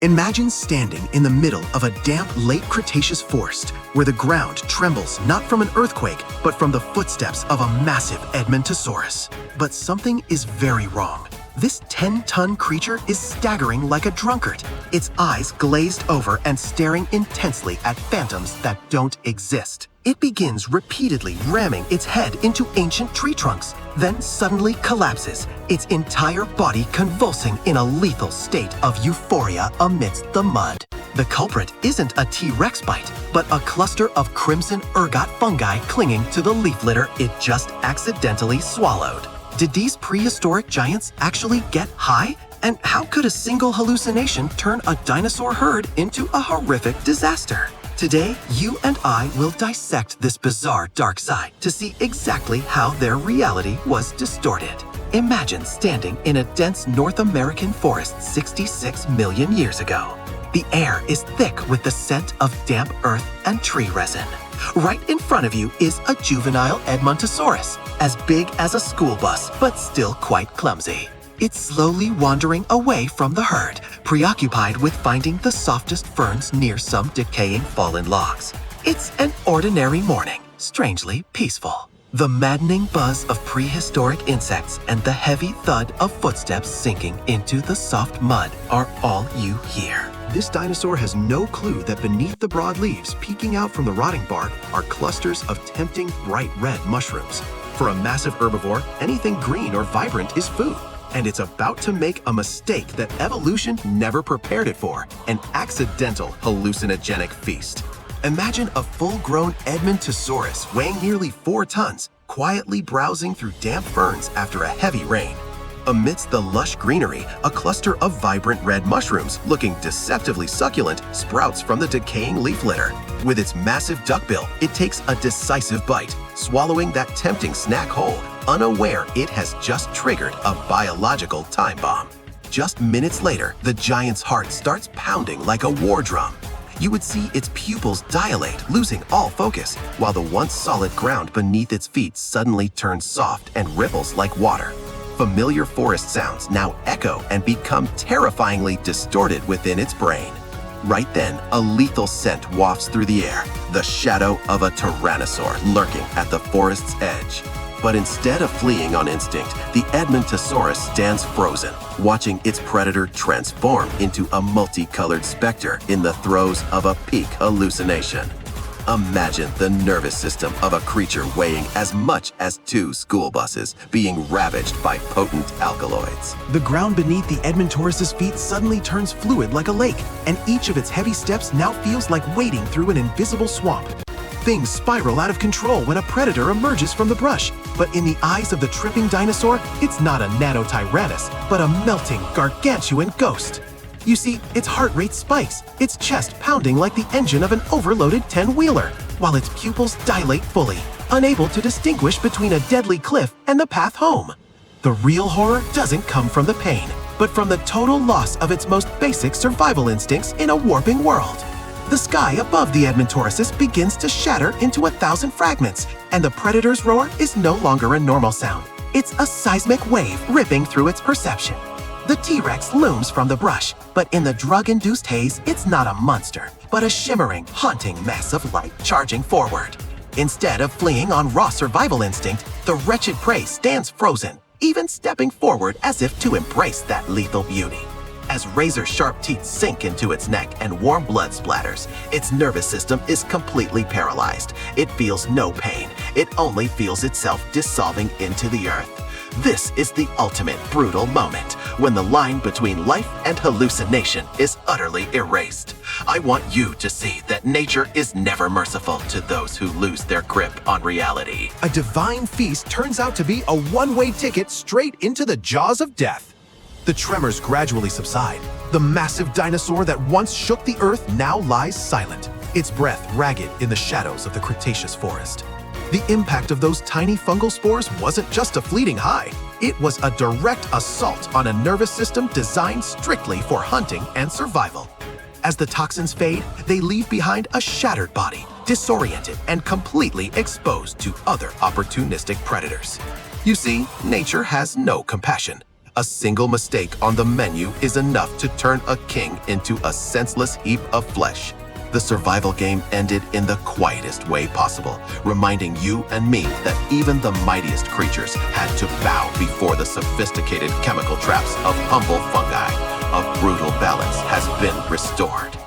Imagine standing in the middle of a damp late Cretaceous forest where the ground trembles not from an earthquake but from the footsteps of a massive Edmontosaurus. But something is very wrong. This 10-ton creature is staggering like a drunkard, its eyes glazed over and staring intensely at phantoms that don't exist. It begins repeatedly ramming its head into ancient tree trunks, then suddenly collapses, its entire body convulsing in a lethal state of euphoria amidst the mud. The culprit isn't a T-Rex bite, but a cluster of crimson ergot fungi clinging to the leaf litter it just accidentally swallowed. Did these prehistoric giants actually get high? And how could a single hallucination turn a dinosaur herd into a horrific disaster? Today, you and I will dissect this bizarre dark side to see exactly how their reality was distorted. Imagine standing in a dense North American forest 66 million years ago. The air is thick with the scent of damp earth and tree resin. Right in front of you is a juvenile Edmontosaurus, as big as a school bus, but still quite clumsy. It's slowly wandering away from the herd, preoccupied with finding the softest ferns near some decaying fallen logs. It's an ordinary morning, strangely peaceful. The maddening buzz of prehistoric insects and the heavy thud of footsteps sinking into the soft mud are all you hear. This dinosaur has no clue that beneath the broad leaves peeking out from the rotting bark are clusters of tempting bright red mushrooms. For a massive herbivore, anything green or vibrant is food. And it's about to make a mistake that evolution never prepared it for, an accidental hallucinogenic feast. Imagine a full-grown Edmontosaurus weighing nearly 4 tons, quietly browsing through damp ferns after a heavy rain. Amidst the lush greenery, a cluster of vibrant red mushrooms, looking deceptively succulent, sprouts from the decaying leaf litter. With its massive duckbill, it takes a decisive bite, swallowing that tempting snack whole, unaware it has just triggered a biological time bomb. Just minutes later, the giant's heart starts pounding like a war drum. You would see its pupils dilate, losing all focus, while the once solid ground beneath its feet suddenly turns soft and ripples like water. Familiar forest sounds now echo and become terrifyingly distorted within its brain. Right then, a lethal scent wafts through the air, the shadow of a tyrannosaur lurking at the forest's edge. But instead of fleeing on instinct, the Edmontosaurus stands frozen, watching its predator transform into a multicolored specter in the throes of a peak hallucination. Imagine the nervous system of a creature weighing as much as 2 school buses being ravaged by potent alkaloids. The ground beneath the Edmontosaurus's feet suddenly turns fluid like a lake, and each of its heavy steps now feels like wading through an invisible swamp. Things spiral out of control when a predator emerges from the brush, but in the eyes of the tripping dinosaur, it's not a nanotyrannus, but a melting, gargantuan ghost. You see, its heart rate spikes, its chest pounding like the engine of an overloaded 10-wheeler, while its pupils dilate fully, unable to distinguish between a deadly cliff and the path home. The real horror doesn't come from the pain, but from the total loss of its most basic survival instincts in a warping world. The sky above the Edmontosaurus begins to shatter into 1,000 fragments, and the predator's roar is no longer a normal sound. It's a seismic wave ripping through its perception. The T-Rex looms from the brush, but in the drug-induced haze, it's not a monster, but a shimmering, haunting mess of light charging forward. Instead of fleeing on raw survival instinct, the wretched prey stands frozen, even stepping forward as if to embrace that lethal beauty. As razor-sharp teeth sink into its neck and warm blood splatters, its nervous system is completely paralyzed. It feels no pain. It only feels itself dissolving into the earth. This is the ultimate brutal moment, when the line between life and hallucination is utterly erased. I want you to see that nature is never merciful to those who lose their grip on reality. A divine feast turns out to be a one-way ticket straight into the jaws of death. The tremors gradually subside. The massive dinosaur that once shook the earth now lies silent, its breath ragged in the shadows of the Cretaceous forest. The impact of those tiny fungal spores wasn't just a fleeting high. It was a direct assault on a nervous system designed strictly for hunting and survival. As the toxins fade, they leave behind a shattered body, disoriented and completely exposed to other opportunistic predators. You see, nature has no compassion. A single mistake on the menu is enough to turn a king into a senseless heap of flesh. The survival game ended in the quietest way possible, reminding you and me that even the mightiest creatures had to bow before the sophisticated chemical traps of humble fungi. A brutal balance has been restored.